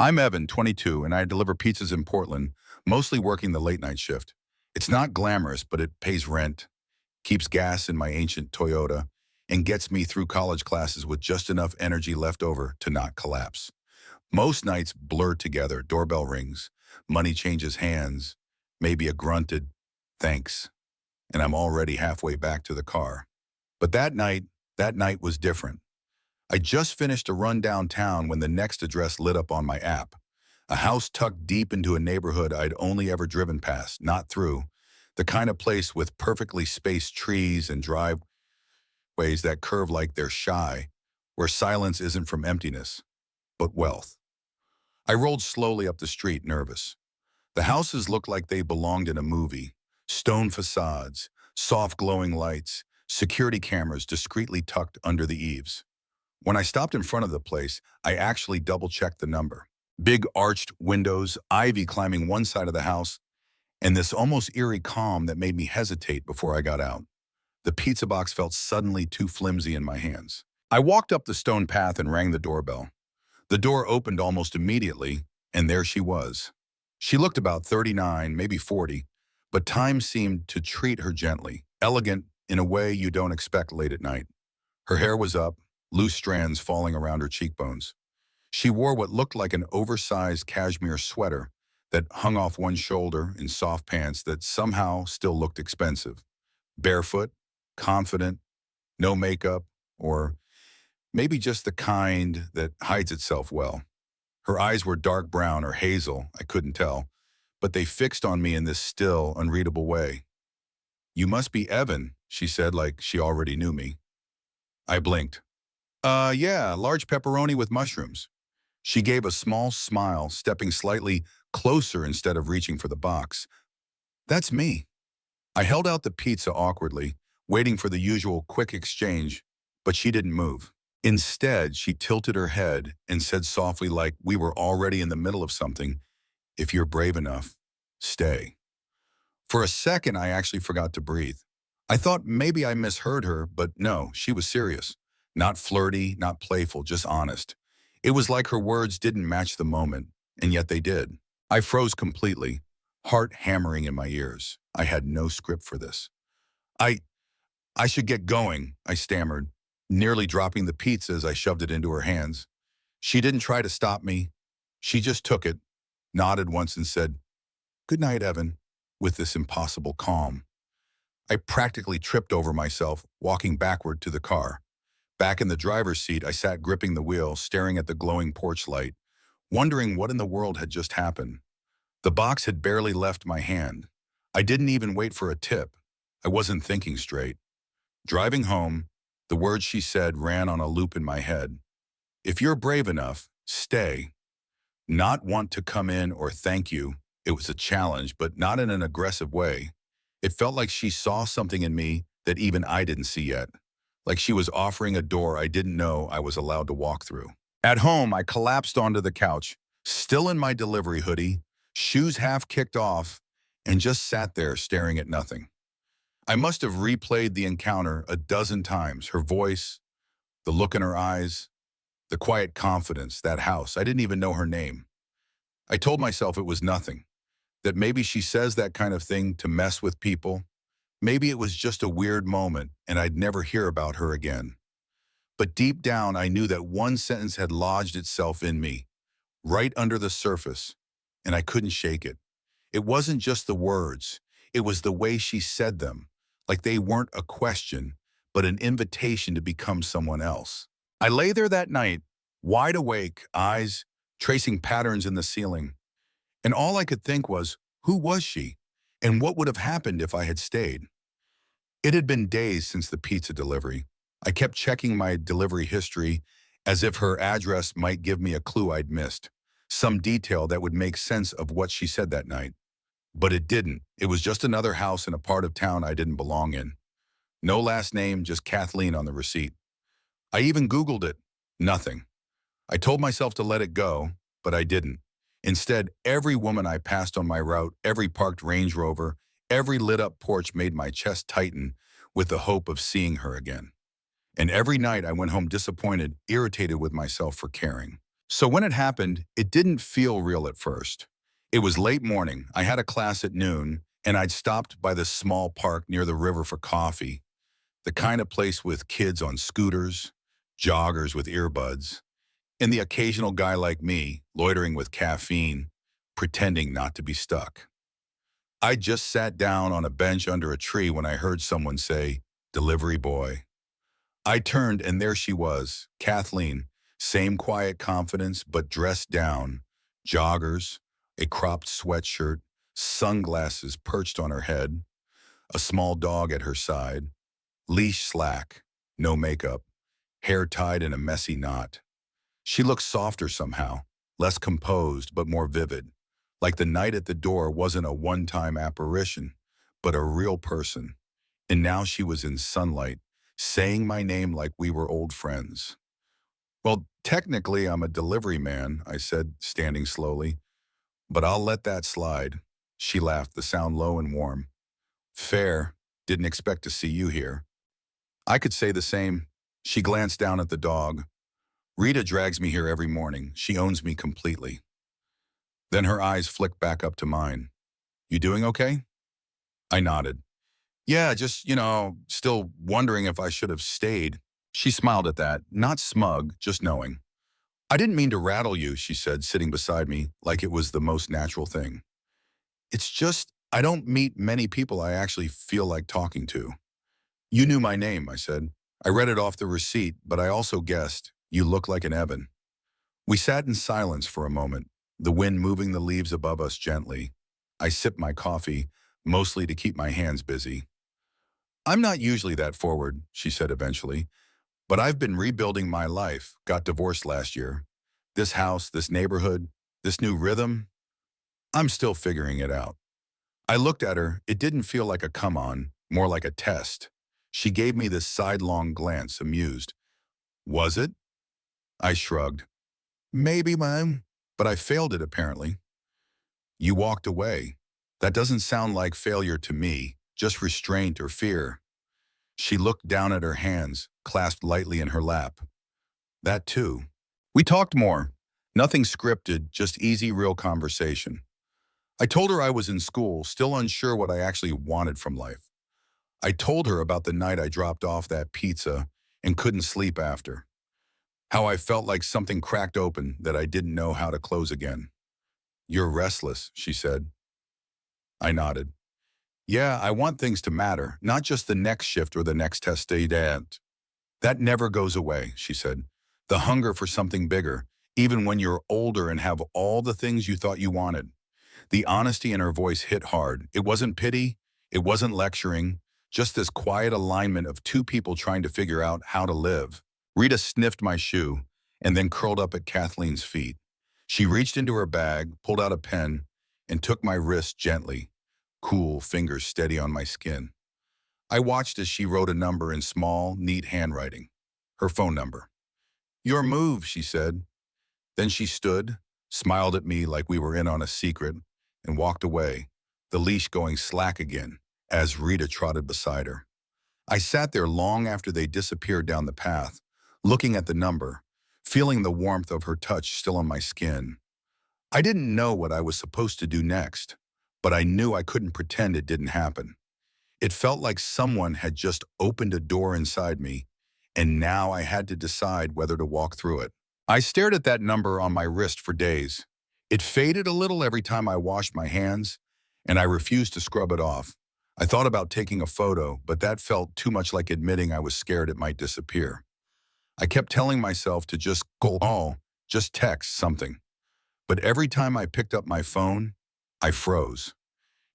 I'm Evan, 22, and I deliver pizzas in Portland, mostly working the late night shift. It's not glamorous, but it pays rent, keeps gas in my ancient Toyota, and gets me through college classes with just enough energy left over to not collapse. Most nights blur together, doorbell rings, money changes hands, maybe a grunted, thanks, and I'm already halfway back to the car. But that night was different. I just finished a run downtown when the next address lit up on my app. A house tucked deep into a neighborhood I'd only ever driven past, not through. The kind of place with perfectly spaced trees and driveways that curve like they're shy, where silence isn't from emptiness, but wealth. I rolled slowly up the street, nervous. The houses looked like they belonged in a movie. Stone facades, soft glowing lights, security cameras discreetly tucked under the eaves. When I stopped in front of the place, I actually double-checked the number. Big arched windows, ivy climbing one side of the house, and this almost eerie calm that made me hesitate before I got out. The pizza box felt suddenly too flimsy in my hands. I walked up the stone path and rang the doorbell. The door opened almost immediately, and there she was. She looked about 39, maybe 40, but time seemed to treat her gently, elegant in a way you don't expect late at night. Her hair was up, loose strands falling around her cheekbones. She wore what looked like an oversized cashmere sweater that hung off one shoulder in soft pants that somehow still looked expensive. Barefoot, confident, no makeup, or maybe just the kind that hides itself well. Her eyes were dark brown or hazel, I couldn't tell, but they fixed on me in this still, unreadable way. "You must be Evan," she said like she already knew me. I blinked. Yeah, large pepperoni with mushrooms." She gave a small smile, stepping slightly closer instead of reaching for the box. "That's me." I held out the pizza awkwardly, waiting for the usual quick exchange, but she didn't move. Instead, she tilted her head and said softly like we were already in the middle of something, "If you're brave enough, stay." For a second, I actually forgot to breathe. I thought maybe I misheard her, but no, she was serious. Not flirty, not playful, just honest. It was like her words didn't match the moment, and yet they did. I froze completely, heart hammering in my ears. I had no script for this. I, I should get going, I stammered, nearly dropping the pizza as I shoved it into her hands. She didn't try to stop me. She just took it, nodded once and said, "Good night, Evan," with this impossible calm. I practically tripped over myself, walking backward to the car. Back in the driver's seat, I sat gripping the wheel, staring at the glowing porch light, wondering what in the world had just happened. The box had barely left my hand. I didn't even wait for a tip. I wasn't thinking straight. Driving home, the words she said ran on a loop in my head. "If you're brave enough, stay." Not want to come in or thank you. It was a challenge, but not in an aggressive way. It felt like she saw something in me that even I didn't see yet. Like she was offering a door I didn't know I was allowed to walk through. At home, I collapsed onto the couch, still in my delivery hoodie, shoes half kicked off, and just sat there staring at nothing. I must have replayed the encounter a dozen times. Her voice, the look in her eyes, the quiet confidence, that house. I didn't even know her name. I told myself it was nothing, that maybe she says that kind of thing to mess with people. Maybe it was just a weird moment and I'd never hear about her again. But deep down, I knew that one sentence had lodged itself in me, right under the surface, and I couldn't shake it. It wasn't just the words, it was the way she said them, like they weren't a question, but an invitation to become someone else. I lay there that night, wide awake, eyes tracing patterns in the ceiling, and all I could think was, who was she? And what would have happened if I had stayed? It had been days since the pizza delivery. I kept checking my delivery history as if her address might give me a clue I'd missed, some detail that would make sense of what she said that night. But it didn't. It was just another house in a part of town I didn't belong in. No last name, just Kathleen on the receipt. I even Googled it. Nothing. I told myself to let it go, but I didn't. Instead, every woman I passed on my route, every parked Range Rover, every lit-up porch made my chest tighten with the hope of seeing her again. And every night I went home disappointed, irritated with myself for caring. So when it happened, it didn't feel real at first. It was late morning. I had a class at noon, and I'd stopped by this small park near the river for coffee, the kind of place with kids on scooters, joggers with earbuds, and the occasional guy like me loitering with caffeine, pretending not to be stuck. I just sat down on a bench under a tree when I heard someone say, "Delivery boy." I turned and there she was, Kathleen, same quiet confidence but dressed down, joggers, a cropped sweatshirt, sunglasses perched on her head, a small dog at her side, leash slack, no makeup, hair tied in a messy knot. She looked softer somehow, less composed but more vivid, like the night at the door wasn't a one-time apparition, but a real person. And now she was in sunlight, saying my name like we were old friends. "Well, technically, I'm a delivery man," I said, standing slowly, "but I'll let that slide." She laughed, the sound low and warm. "Fair. Didn't expect to see you here." I could say the same. She glanced down at the dog. "Rita drags me here every morning. She owns me completely." Then her eyes flicked back up to mine. "You doing okay?" I nodded. "Yeah, just, still wondering if I should have stayed." She smiled at that, not smug, just knowing. "I didn't mean to rattle you," she said, sitting beside me like it was the most natural thing. "It's just, I don't meet many people I actually feel like talking to." "You knew my name," I said. "I read it off the receipt, but I also guessed you look like an Evan." We sat in silence for a moment, the wind moving the leaves above us gently. I sipped my coffee, mostly to keep my hands busy. "I'm not usually that forward," she said eventually, "but I've been rebuilding my life, got divorced last year. This house, this neighborhood, this new rhythm, I'm still figuring it out." I looked at her. It didn't feel like a come on, more like a test. She gave me this sidelong glance, amused. "Was it?" I shrugged. "Maybe, ma'am, but I failed it apparently." "You walked away. That doesn't sound like failure to me, just restraint or fear." She looked down at her hands, clasped lightly in her lap. "That too." We talked more. Nothing scripted, just easy, real conversation. I told her I was in school, still unsure what I actually wanted from life. I told her about the night I dropped off that pizza and couldn't sleep after. How I felt like something cracked open that I didn't know how to close again. "You're restless," she said. I nodded. "Yeah, I want things to matter, not just the next shift or the next test day date." "That never goes away," she said. "The hunger for something bigger, even when you're older and have all the things you thought you wanted." The honesty in her voice hit hard. It wasn't pity, it wasn't lecturing, just this quiet alignment of two people trying to figure out how to live. Rita sniffed my shoe and then curled up at Kathleen's feet. She reached into her bag, pulled out a pen, and took my wrist gently, cool fingers steady on my skin. I watched as she wrote a number in small, neat handwriting. Her phone number. "Your move," she said. Then she stood, smiled at me like we were in on a secret, and walked away, the leash going slack again as Rita trotted beside her. I sat there long after they disappeared down the path, looking at the number, feeling the warmth of her touch still on my skin. I didn't know what I was supposed to do next, but I knew I couldn't pretend it didn't happen. It felt like someone had just opened a door inside me, and now I had to decide whether to walk through it. I stared at that number on my wrist for days. It faded a little every time I washed my hands, and I refused to scrub it off. I thought about taking a photo, but that felt too much like admitting I was scared it might disappear. I kept telling myself to just call, just text something. But every time I picked up my phone, I froze.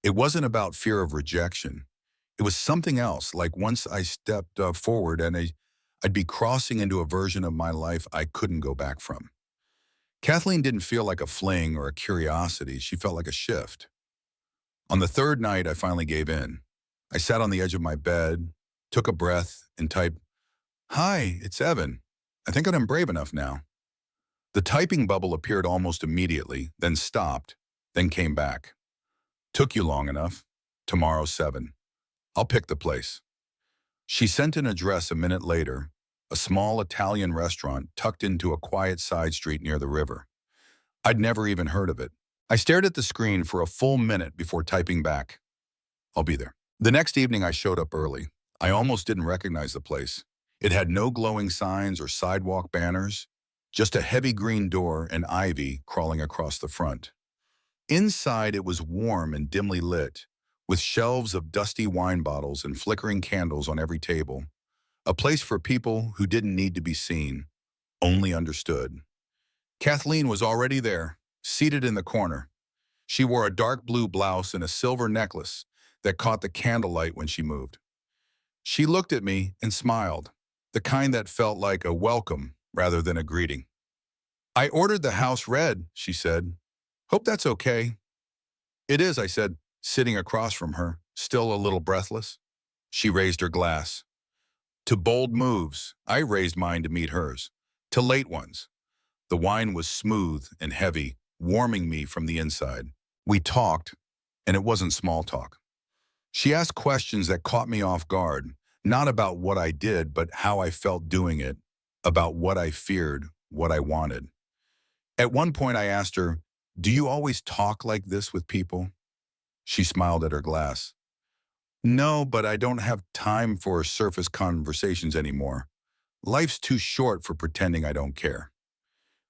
It wasn't about fear of rejection. It was something else, like once I stepped forward and I'd be crossing into a version of my life I couldn't go back from. Kathleen didn't feel like a fling or a curiosity. She felt like a shift. On the third night, I finally gave in. I sat on the edge of my bed, took a breath, and typed, "Hi, it's Evan. I think I'm brave enough now." The typing bubble appeared almost immediately, then stopped, then came back. "Took you long enough. Tomorrow, 7. I'll pick the place." She sent an address a minute later, a small Italian restaurant tucked into a quiet side street near the river. I'd never even heard of it. I stared at the screen for a full minute before typing back, "I'll be there." The next evening I showed up early. I almost didn't recognize the place. It had no glowing signs or sidewalk banners, just a heavy green door and ivy crawling across the front. Inside it was warm and dimly lit, with shelves of dusty wine bottles and flickering candles on every table. A place for people who didn't need to be seen, only understood. Kathleen was already there, seated in the corner. She wore a dark blue blouse and a silver necklace that caught the candlelight when she moved. She looked at me and smiled, the kind that felt like a welcome rather than a greeting. "I ordered the house red," she said. "Hope that's okay." "It is," I said, sitting across from her, still a little breathless. She raised her glass. "To bold moves." I raised mine to meet hers. "To late ones." The wine was smooth and heavy, warming me from the inside. We talked, and it wasn't small talk. She asked questions that caught me off guard, not about what I did, but how I felt doing it, about what I feared, what I wanted. At one point I asked her, "Do you always talk like this with people?" She smiled at her glass. "No, but I don't have time for surface conversations anymore. Life's too short for pretending I don't care."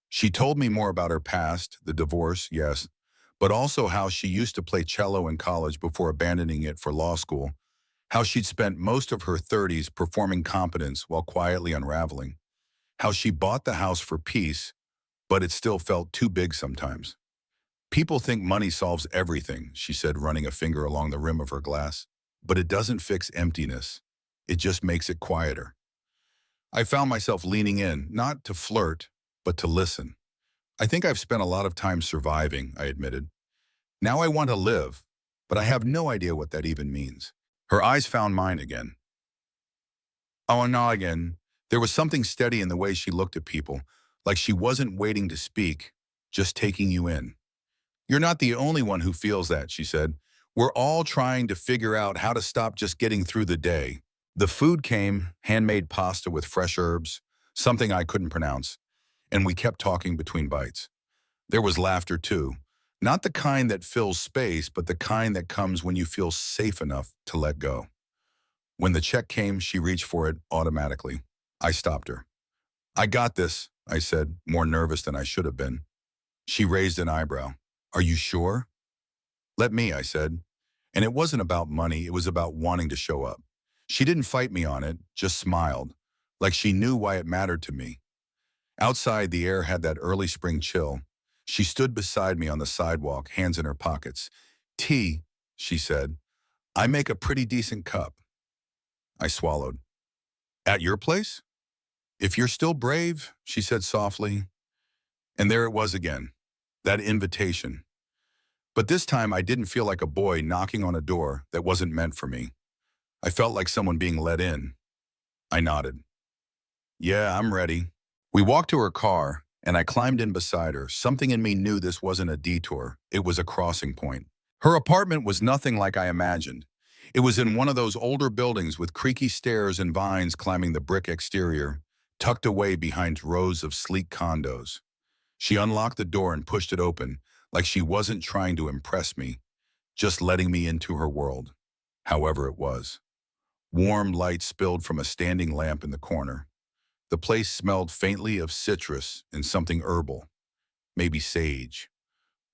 She told me more about her past, the divorce, yes, but also how she used to play cello in college before abandoning it for law school, how she'd spent most of her 30s performing competence while quietly unraveling, how she bought the house for peace, but it still felt too big sometimes. "People think money solves everything," she said, running a finger along the rim of her glass, "but it doesn't fix emptiness. It just makes it quieter." I found myself leaning in, not to flirt, but to listen. "I think I've spent a lot of time surviving," I admitted. "Now I want to live, but I have no idea what that even means." Her eyes found mine again. Oh, no, again. There was something steady in the way she looked at people, like she wasn't waiting to speak, just taking you in. "You're not the only one who feels that," she said. "We're all trying to figure out how to stop just getting through the day." The food came, handmade pasta with fresh herbs, something I couldn't pronounce, and we kept talking between bites. There was laughter too, not the kind that fills space, but the kind that comes when you feel safe enough to let go. When the check came, she reached for it automatically. I stopped her. "I got this," I said, more nervous than I should have been. She raised an eyebrow. "Are you sure?" "Let me," I said. And it wasn't about money, it was about wanting to show up. She didn't fight me on it, just smiled, like she knew why it mattered to me. Outside, the air had that early spring chill. She stood beside me on the sidewalk, hands in her pockets. "Tea," she said. "I make a pretty decent cup." I swallowed. "At your place?" "If you're still brave," she said softly. And there it was again, that invitation. But this time I didn't feel like a boy knocking on a door that wasn't meant for me. I felt like someone being let in. I nodded. "Yeah, I'm ready." We walked to her car, and I climbed in beside her. Something in me knew this wasn't a detour. It was a crossing point. Her apartment was nothing like I imagined. It was in one of those older buildings with creaky stairs and vines climbing the brick exterior, tucked away behind rows of sleek condos. She unlocked the door and pushed it open, like she wasn't trying to impress me, just letting me into her world, however it was. Warm light spilled from a standing lamp in the corner. The place smelled faintly of citrus and something herbal, maybe sage.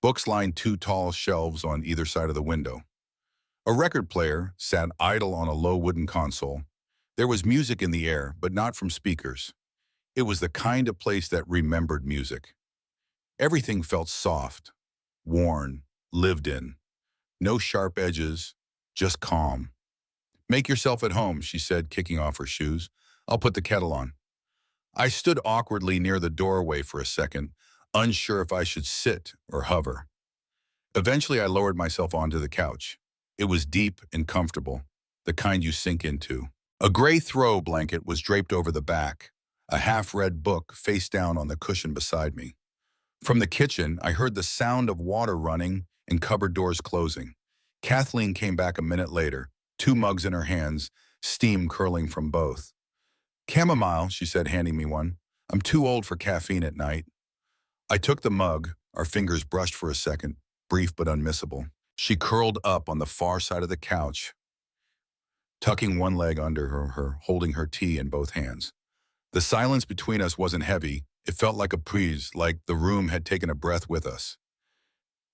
Books lined two tall shelves on either side of the window. A record player sat idle on a low wooden console. There was music in the air, but not from speakers. It was the kind of place that remembered music. Everything felt soft, worn, lived in. No sharp edges, just calm. "Make yourself at home," she said, kicking off her shoes. "I'll put the kettle on." I stood awkwardly near the doorway for a second, unsure if I should sit or hover. Eventually, I lowered myself onto the couch. It was deep and comfortable, the kind you sink into. A gray throw blanket was draped over the back, a half-read book face down on the cushion beside me. From the kitchen, I heard the sound of water running and cupboard doors closing. Kathleen came back a minute later, two mugs in her hands, steam curling from both. Chamomile, she said, handing me one. I'm too old for caffeine at night. I took the mug. Our fingers brushed for a second, brief but unmissable. She curled up on the far side of the couch, tucking one leg under her, holding her tea in both hands. The silence between us wasn't heavy. It felt like a breeze, like the room had taken a breath with us.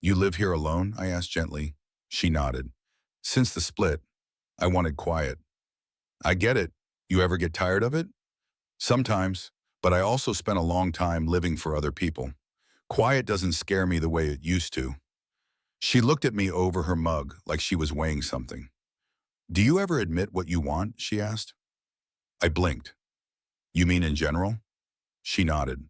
You live here alone? I asked gently. She nodded. Since the split, I wanted quiet. I get it. You ever get tired of it? Sometimes, but I also spent a long time living for other people. Quiet doesn't scare me the way it used to. She looked at me over her mug like she was weighing something. Do you ever admit what you want? She asked. I blinked. You mean in general? She nodded.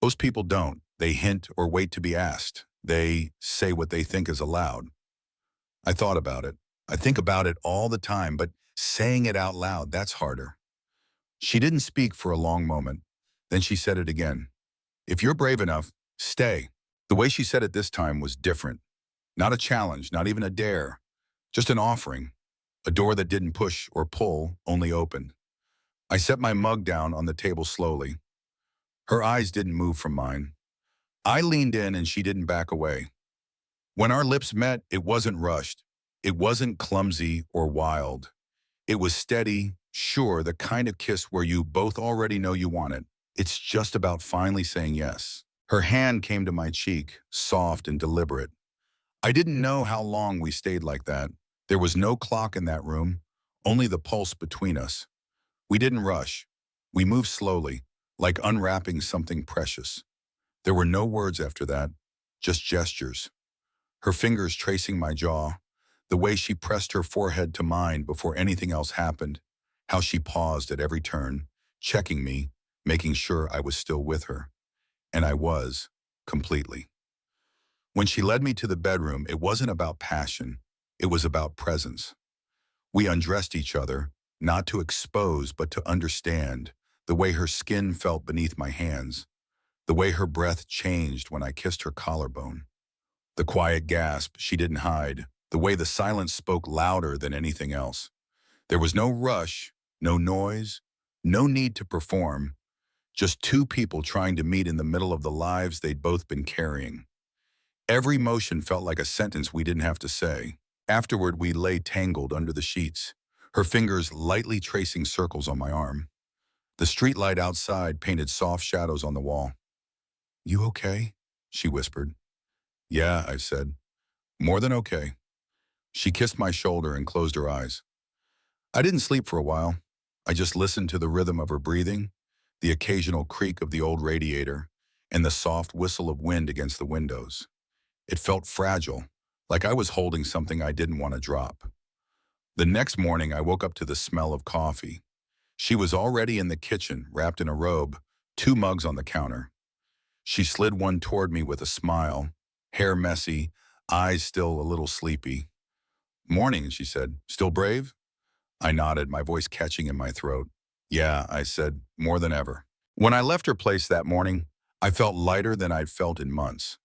Most people don't. They hint or wait to be asked. They say what they think is allowed. I thought about it. I think about it all the time, but saying it out loud, that's harder. She didn't speak for a long moment. Then she said it again. If you're brave enough, stay. The way she said it this time was different. Not a challenge, not even a dare. Just an offering. A door that didn't push or pull, only opened. I set my mug down on the table slowly. Her eyes didn't move from mine. I leaned in and she didn't back away. When our lips met, it wasn't rushed. It wasn't clumsy or wild. It was steady, sure, the kind of kiss where you both already know you want it. It's just about finally saying yes. Her hand came to my cheek, soft and deliberate. I didn't know how long we stayed like that. There was no clock in that room, only the pulse between us. We didn't rush. We moved slowly, like unwrapping something precious. There were no words after that, just gestures. Her fingers tracing my jaw, the way she pressed her forehead to mine before anything else happened, how she paused at every turn, checking me, making sure I was still with her. And I was, completely. When she led me to the bedroom, it wasn't about passion. It was about presence. We undressed each other, not to expose, but to understand, the way her skin felt beneath my hands, the way her breath changed when I kissed her collarbone. The quiet gasp she didn't hide, the way the silence spoke louder than anything else. There was no rush, no noise, no need to perform, just two people trying to meet in the middle of the lives they'd both been carrying. Every motion felt like a sentence we didn't have to say. Afterward, we lay tangled under the sheets, her fingers lightly tracing circles on my arm. The streetlight outside painted soft shadows on the wall. You okay? She whispered. Yeah, I said. More than okay. She kissed my shoulder and closed her eyes. I didn't sleep for a while. I just listened to the rhythm of her breathing, the occasional creak of the old radiator, and the soft whistle of wind against the windows. It felt fragile, like I was holding something I didn't want to drop. The next morning, I woke up to the smell of coffee. She was already in the kitchen, wrapped in a robe, two mugs on the counter. She slid one toward me with a smile, hair messy, eyes still a little sleepy. Morning, she said. Still brave? I nodded, my voice catching in my throat. Yeah, I said, more than ever. When I left her place that morning, I felt lighter than I'd felt in months.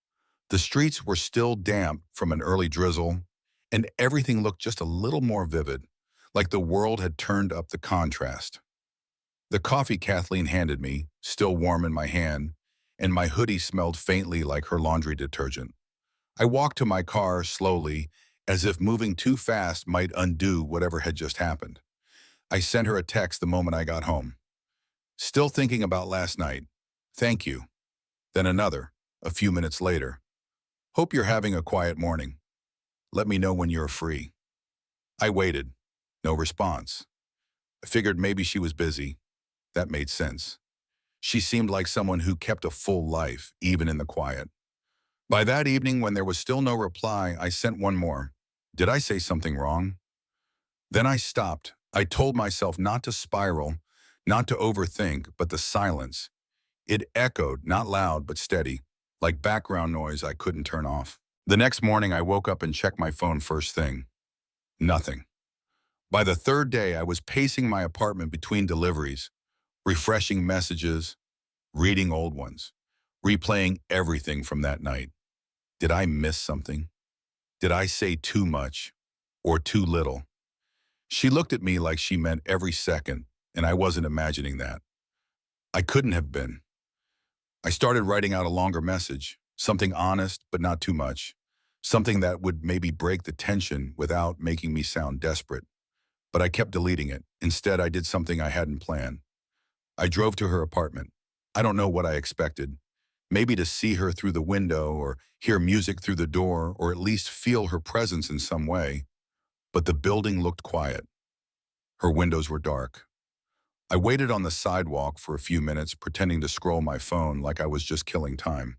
The streets were still damp from an early drizzle, and everything looked just a little more vivid, like the world had turned up the contrast. The coffee Kathleen handed me, still warm in my hand, and my hoodie smelled faintly like her laundry detergent. I walked to my car slowly, as if moving too fast might undo whatever had just happened. I sent her a text the moment I got home. Still thinking about last night. Thank you. Then another, a few minutes later. Hope you're having a quiet morning. Let me know when you're free. I waited. No response. I figured maybe she was busy. That made sense. She seemed like someone who kept a full life, even in the quiet. By that evening, when there was still no reply, I sent one more. Did I say something wrong? Then I stopped. I told myself not to spiral, not to overthink, but the silence. It echoed, not loud, but steady, like background noise I couldn't turn off. The next morning, I woke up and checked my phone first thing. Nothing. By the third day, I was pacing my apartment between deliveries, refreshing messages, reading old ones, replaying everything from that night. Did I miss something? Did I say too much or too little? She looked at me like she meant every second, and I wasn't imagining that. I couldn't have been. I started writing out a longer message, something honest but not too much, something that would maybe break the tension without making me sound desperate. But I kept deleting it. Instead, I did something I hadn't planned. I drove to her apartment. I don't know what I expected. Maybe to see her through the window or hear music through the door or at least feel her presence in some way. But the building looked quiet. Her windows were dark. I waited on the sidewalk for a few minutes, pretending to scroll my phone like I was just killing time.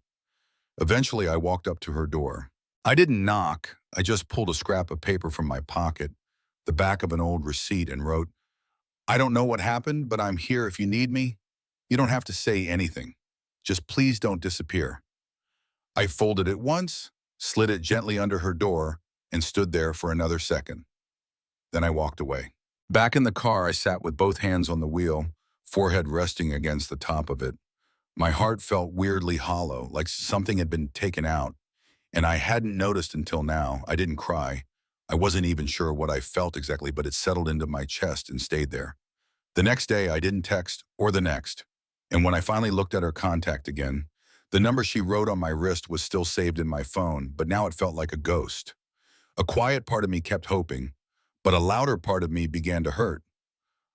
Eventually, I walked up to her door. I didn't knock. I just pulled a scrap of paper from my pocket, the back of an old receipt, and wrote, "I don't know what happened, but I'm here if you need me. You don't have to say anything. Just please don't disappear." I folded it once, slid it gently under her door, and stood there for another second. Then I walked away. Back in the car, I sat with both hands on the wheel, forehead resting against the top of it. My heart felt weirdly hollow, like something had been taken out, and I hadn't noticed until now. I didn't cry. I wasn't even sure what I felt exactly, but it settled into my chest and stayed there. The next day, I didn't text, or the next. And when I finally looked at her contact again, the number she wrote on my wrist was still saved in my phone, but now it felt like a ghost. A quiet part of me kept hoping, but a louder part of me began to hurt.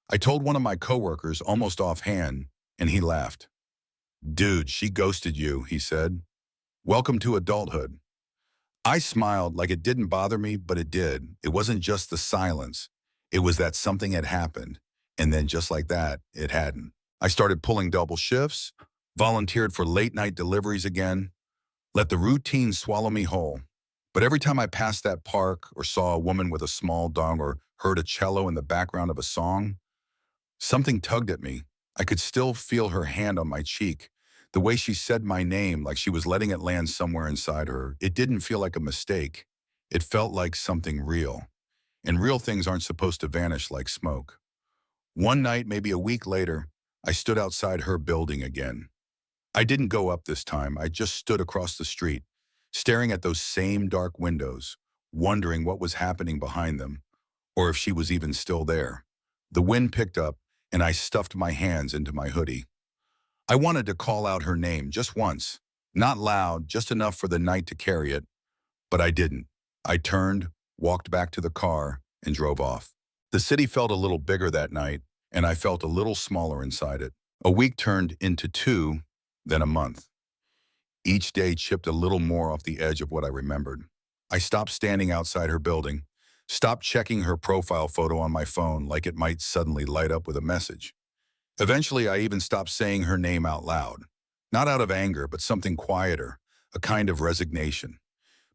I told one of my coworkers almost offhand, and he laughed. "Dude, she ghosted you," he said. "Welcome to adulthood." I smiled like it didn't bother me, but it did. It wasn't just the silence. It was that something had happened, and then just like that, it hadn't. I started pulling double shifts, volunteered for late-night deliveries again, let the routine swallow me whole. But every time I passed that park or saw a woman with a small dog or heard a cello in the background of a song, something tugged at me. I could still feel her hand on my cheek. The way she said my name, like she was letting it land somewhere inside her, it didn't feel like a mistake. It felt like something real. And real things aren't supposed to vanish like smoke. One night, maybe a week later, I stood outside her building again. I didn't go up this time. I just stood across the street, staring at those same dark windows, wondering what was happening behind them, or if she was even still there. The wind picked up, and I stuffed my hands into my hoodie. I wanted to call out her name just once, not loud, just enough for the night to carry it, but I didn't. I turned, walked back to the car, and drove off. The city felt a little bigger that night, and I felt a little smaller inside it. A week turned into 2, then a month. Each day chipped a little more off the edge of what I remembered. I stopped standing outside her building, stopped checking her profile photo on my phone like it might suddenly light up with a message. Eventually, I even stopped saying her name out loud. Not out of anger, but something quieter, a kind of resignation.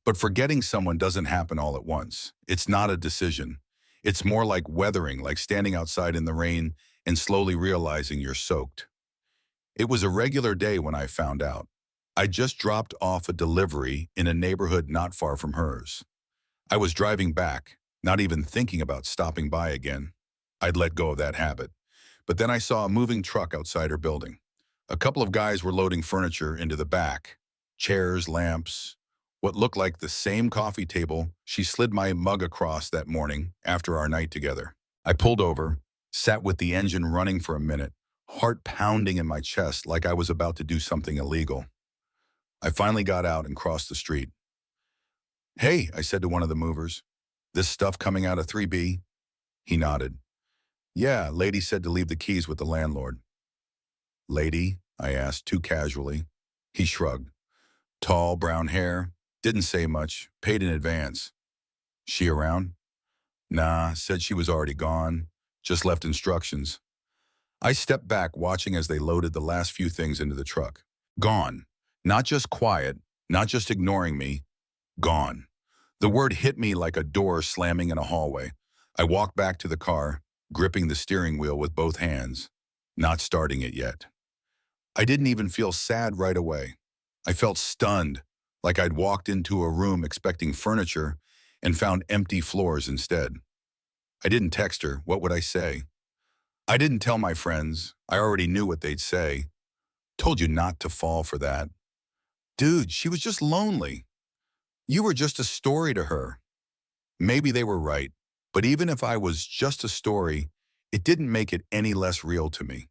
But forgetting someone doesn't happen all at once. It's not a decision. It's more like weathering, like standing outside in the rain and slowly realizing you're soaked. It was a regular day when I found out. I just dropped off a delivery in a neighborhood not far from hers. I was driving back, not even thinking about stopping by again. I'd let go of that habit. But then I saw a moving truck outside her building. A couple of guys were loading furniture into the back. Chairs, lamps, what looked like the same coffee table she slid my mug across that morning after our night together. I pulled over, sat with the engine running for a minute, heart pounding in my chest like I was about to do something illegal. I finally got out and crossed the street. "Hey," I said to one of the movers, "this stuff coming out of 3B?" He nodded. "Yeah, lady said to leave the keys with the landlord." "Lady?" I asked, too casually. He shrugged. Tall, brown hair, didn't say much, paid in advance. "She around?" "Nah, said she was already gone, just left instructions." I stepped back, watching as they loaded the last few things into the truck. Gone. Not just quiet, not just ignoring me, gone. The word hit me like a door slamming in a hallway. I walked back to the car, gripping the steering wheel with both hands, not starting it yet. I didn't even feel sad right away. I felt stunned, like I'd walked into a room expecting furniture and found empty floors instead. I didn't text her. What would I say? I didn't tell my friends. I already knew what they'd say. "Told you not to fall for that." "Dude, she was just lonely. You were just a story to her." Maybe they were right, but even if I was just a story, it didn't make it any less real to me.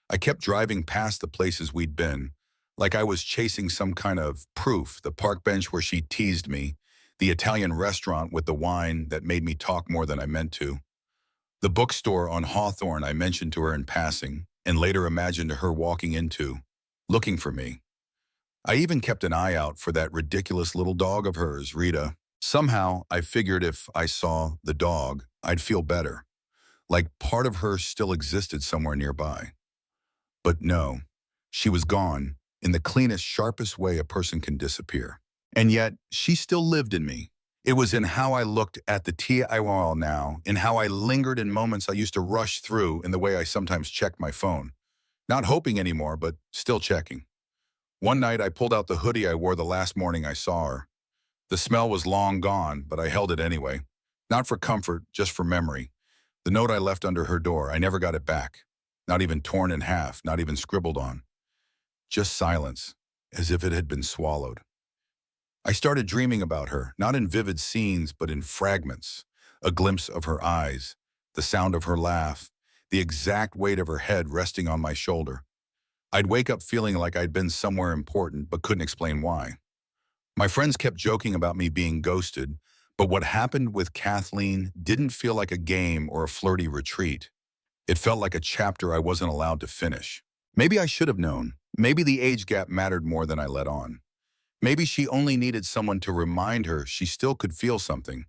I kept driving past the places we'd been, like I was chasing some kind of proof: the park bench where she teased me, the Italian restaurant with the wine that made me talk more than I meant to, the bookstore on Hawthorne I mentioned to her in passing, and later imagined her walking into, looking for me. I even kept an eye out for that ridiculous little dog of hers, Rita. Somehow, I figured if I saw the dog, I'd feel better, like part of her still existed somewhere nearby. But no, she was gone in the cleanest, sharpest way a person can disappear. And yet, she still lived in me. It was in how I looked at the tea I wall now, in how I lingered in moments I used to rush through, in the way I sometimes checked my phone. Not hoping anymore, but still checking. One night, I pulled out the hoodie I wore the last morning I saw her. The smell was long gone, but I held it anyway. Not for comfort, just for memory. The note I left under her door, I never got it back. Not even torn in half, not even scribbled on. Just silence, as if it had been swallowed. I started dreaming about her, not in vivid scenes, but in fragments. A glimpse of her eyes, the sound of her laugh, the exact weight of her head resting on my shoulder. I'd wake up feeling like I'd been somewhere important, but couldn't explain why. My friends kept joking about me being ghosted, but what happened with Kathleen didn't feel like a game or a flirty retreat. It felt like a chapter I wasn't allowed to finish. Maybe I should have known. Maybe the age gap mattered more than I let on. Maybe she only needed someone to remind her she still could feel something.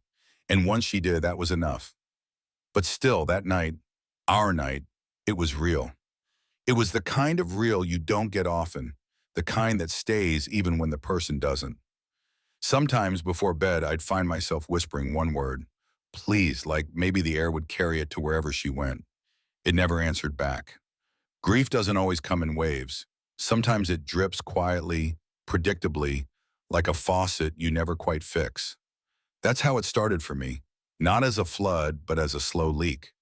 And once she did, that was enough. But still, that night, our night, it was real. It was the kind of real you don't get often, the kind that stays even when the person doesn't. Sometimes before bed, I'd find myself whispering one word, please, like maybe the air would carry it to wherever she went. It never answered back. Grief doesn't always come in waves. Sometimes it drips quietly, predictably, like a faucet you never quite fix. That's how it started for me, not as a flood, but as a slow leak.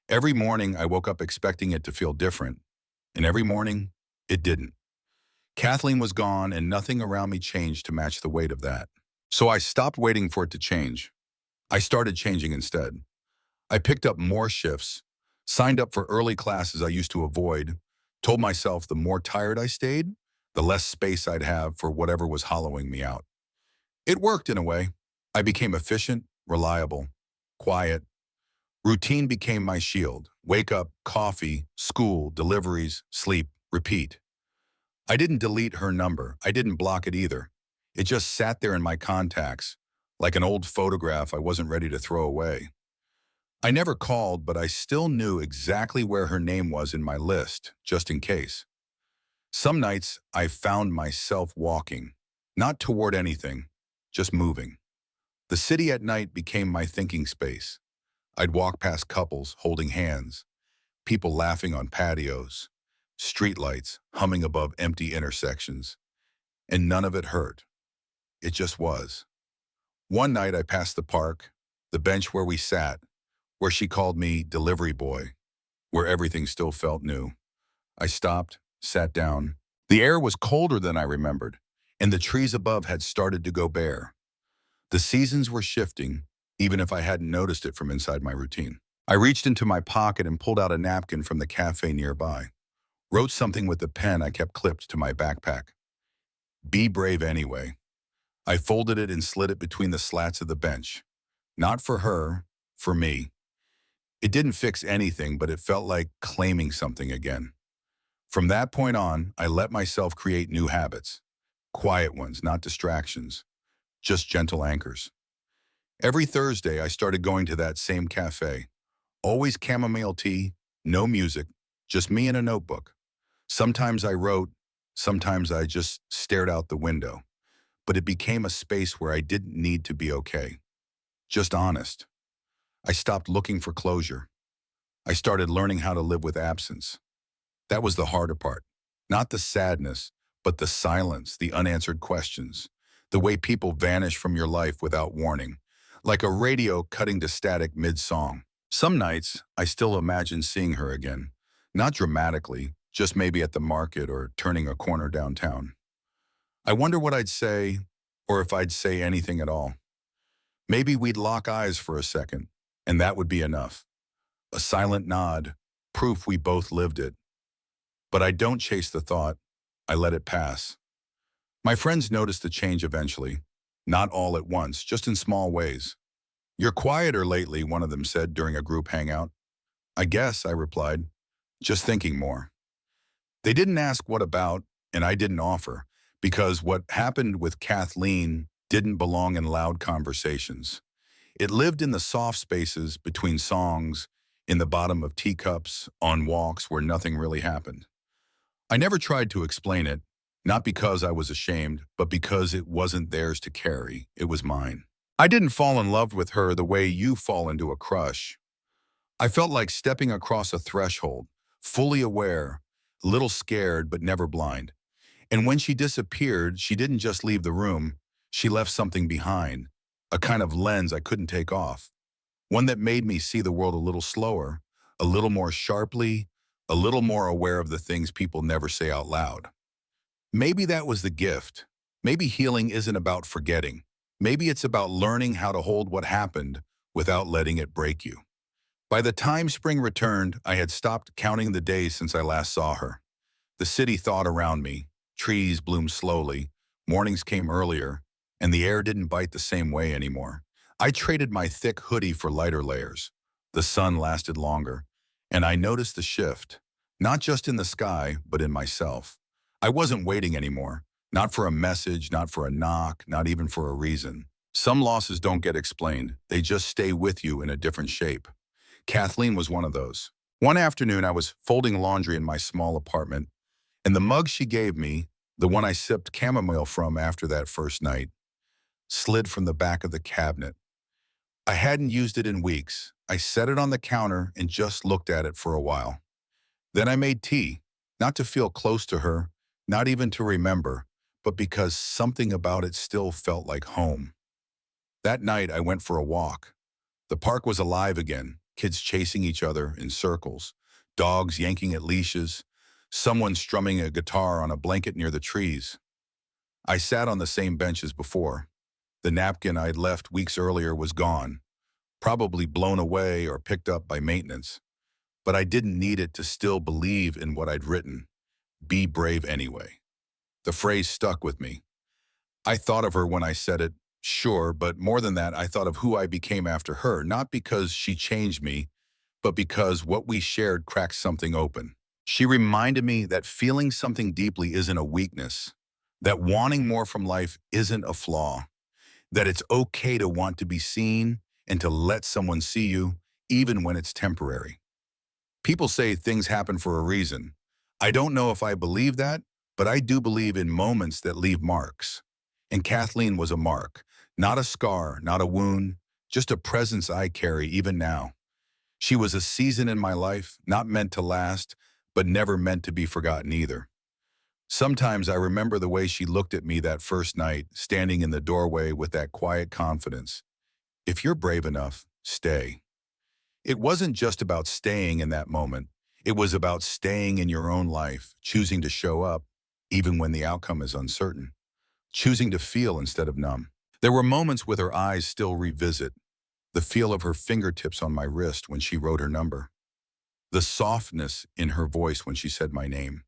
Every morning, I woke up expecting it to feel different, and every morning, it didn't. Kathleen was gone, and nothing around me changed to match the weight of that. So I stopped waiting for it to change. I started changing instead. I picked up more shifts, signed up for early classes I used to avoid, told myself the more tired I stayed, the less space I'd have for whatever was hollowing me out. It worked in a way. I became efficient, reliable, quiet. Routine became my shield. Wake up, coffee, school, deliveries, sleep, repeat. I didn't delete her number. I didn't block it either. It just sat there in my contacts, like an old photograph I wasn't ready to throw away. I never called, but I still knew exactly where her name was in my list, just in case. Some nights, I found myself walking, not toward anything, just moving. The city at night became my thinking space. I'd walk past couples holding hands, people laughing on patios, streetlights humming above empty intersections, and none of it hurt. It just was. One night I passed the park, the bench where we sat, where she called me delivery boy, where everything still felt new. I stopped, sat down. The air was colder than I remembered, and the trees above had started to go bare. The seasons were shifting, even if I hadn't noticed it from inside my routine. I reached into my pocket and pulled out a napkin from the cafe nearby. Wrote something with the pen I kept clipped to my backpack. Be brave anyway. I folded it and slid it between the slats of the bench. Not for her, for me. It didn't fix anything, but it felt like claiming something again. From that point on, I let myself create new habits. Quiet ones, not distractions. Just gentle anchors. Every Thursday, I started going to that same cafe. Always chamomile tea, no music, just me and a notebook. Sometimes I wrote, sometimes I just stared out the window. But it became a space where I didn't need to be okay. Just honest. I stopped looking for closure. I started learning how to live with absence. That was the harder part. Not the sadness, but the silence, the unanswered questions, the way people vanish from your life without warning, like a radio cutting to static mid-song. Some nights, I still imagine seeing her again, not dramatically, just maybe at the market or turning a corner downtown. I wonder what I'd say, or if I'd say anything at all. Maybe we'd lock eyes for a second, and that would be enough. A silent nod, proof we both lived it. But I don't chase the thought, I let it pass. My friends noticed the change eventually, not all at once, just in small ways. "You're quieter lately," one of them said during a group hangout. "I guess," I replied, "just thinking more." They didn't ask what about, and I didn't offer, because what happened with Kathleen didn't belong in loud conversations. It lived in the soft spaces between songs, in the bottom of teacups, on walks where nothing really happened. I never tried to explain it, not because I was ashamed, but because it wasn't theirs to carry. It was mine. I didn't fall in love with her the way you fall into a crush. I felt like stepping across a threshold, fully aware, a little scared but never blind. And when she disappeared, she didn't just leave the room, she left something behind, a kind of lens I couldn't take off, one that made me see the world a little slower, a little more sharply, a little more aware of the things people never say out loud. Maybe that was the gift. Maybe healing isn't about forgetting. Maybe it's about learning how to hold what happened without letting it break you. By the time spring returned, I had stopped counting the days since I last saw her. The city thawed around me. Trees bloomed slowly. Mornings came earlier, and the air didn't bite the same way anymore. I traded my thick hoodie for lighter layers. The sun lasted longer, and I noticed the shift, not just in the sky, but in myself. I wasn't waiting anymore, not for a message, not for a knock, not even for a reason. Some losses don't get explained. They just stay with you in a different shape. Kathleen was one of those. One afternoon, I was folding laundry in my small apartment, and the mug she gave me, the one I sipped chamomile from after that first night, slid from the back of the cabinet. I hadn't used it in weeks. I set it on the counter and just looked at it for a while. Then I made tea, not to feel close to her, not even to remember, but because something about it still felt like home. That night, I went for a walk. The park was alive again, kids chasing each other in circles, dogs yanking at leashes, someone strumming a guitar on a blanket near the trees. I sat on the same bench as before. The napkin I'd left weeks earlier was gone, probably blown away or picked up by maintenance. But I didn't need it to still believe in what I'd written. Be brave anyway. The phrase stuck with me. I thought of her when I said it, sure, but more than that, I thought of who I became after her, not because she changed me, but because what we shared cracked something open. She reminded me that feeling something deeply isn't a weakness, that wanting more from life isn't a flaw, that it's okay to want to be seen and to let someone see you, even when it's temporary. People say things happen for a reason. I don't know if I believe that, but I do believe in moments that leave marks. And Kathleen was a mark, not a scar, not a wound, just a presence I carry even now. She was a season in my life, not meant to last, but never meant to be forgotten either. Sometimes I remember the way she looked at me that first night, standing in the doorway with that quiet confidence. If you're brave enough, stay. It wasn't just about staying in that moment. It was about staying in your own life, choosing to show up, even when the outcome is uncertain, choosing to feel instead of numb. There were moments with her eyes still revisit, the feel of her fingertips on my wrist when she wrote her number, the softness in her voice when she said my name,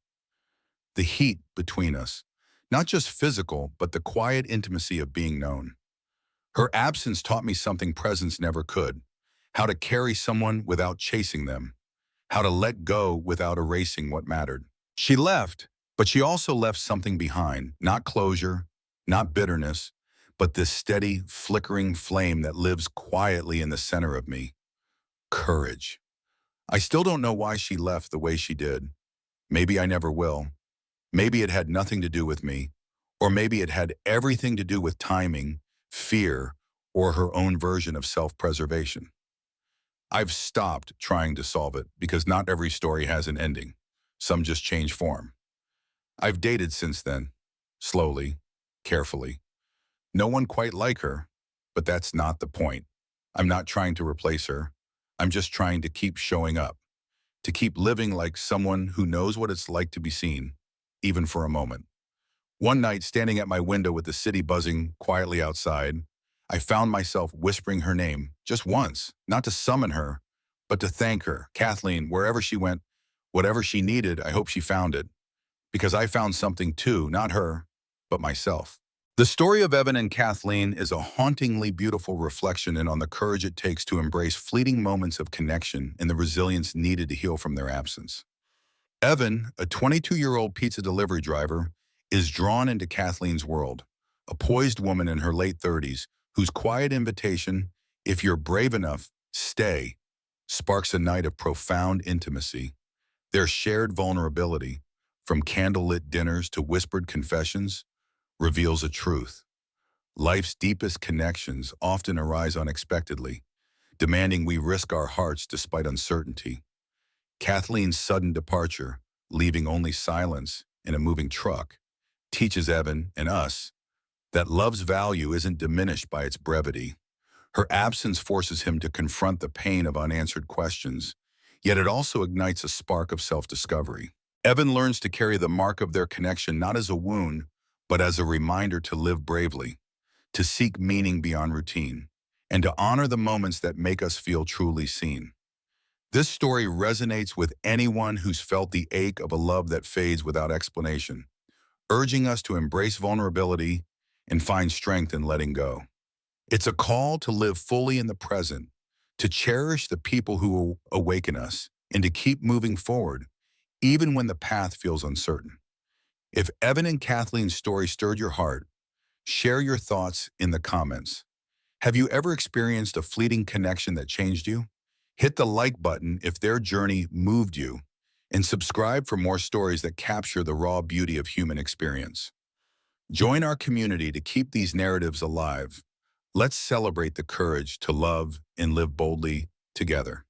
the heat between us, not just physical, but the quiet intimacy of being known. Her absence taught me something presence never could, how to carry someone without chasing them, how to let go without erasing what mattered. She left, but she also left something behind, not closure, not bitterness, but this steady, flickering flame that lives quietly in the center of me. Courage. I still don't know why she left the way she did. Maybe I never will. Maybe it had nothing to do with me, or maybe it had everything to do with timing, fear, or her own version of self-preservation. I've stopped trying to solve it because not every story has an ending. Some just change form. I've dated since then, slowly, carefully. No one quite like her, but that's not the point. I'm not trying to replace her. I'm just trying to keep showing up, to keep living like someone who knows what it's like to be seen, even for a moment. One night, standing at my window with the city buzzing quietly outside, I found myself whispering her name just once, not to summon her, but to thank her, Kathleen, wherever she went, whatever she needed, I hope she found it. Because I found something too, not her, but myself. The story of Evan and Kathleen is a hauntingly beautiful reflection on the courage it takes to embrace fleeting moments of connection and the resilience needed to heal from their absence. Evan, a 22-year-old pizza delivery driver, is drawn into Kathleen's world, a poised woman in her late 30s whose quiet invitation, "If you're brave enough, stay," sparks a night of profound intimacy. Their shared vulnerability, from candlelit dinners to whispered confessions, reveals a truth. Life's deepest connections often arise unexpectedly, demanding we risk our hearts despite uncertainty. Kathleen's sudden departure, leaving only silence in a moving truck, teaches Evan and us that love's value isn't diminished by its brevity. Her absence forces him to confront the pain of unanswered questions, yet it also ignites a spark of self-discovery. Evan learns to carry the mark of their connection not as a wound, but as a reminder to live bravely, to seek meaning beyond routine, and to honor the moments that make us feel truly seen. This story resonates with anyone who's felt the ache of a love that fades without explanation, urging us to embrace vulnerability and find strength in letting go. It's a call to live fully in the present, to cherish the people who awaken us, and to keep moving forward, even when the path feels uncertain. If Evan and Kathleen's story stirred your heart, share your thoughts in the comments. Have you ever experienced a fleeting connection that changed you? Hit the like button if their journey moved you, and subscribe for more stories that capture the raw beauty of human experience. Join our community to keep these narratives alive. Let's celebrate the courage to love and live boldly together.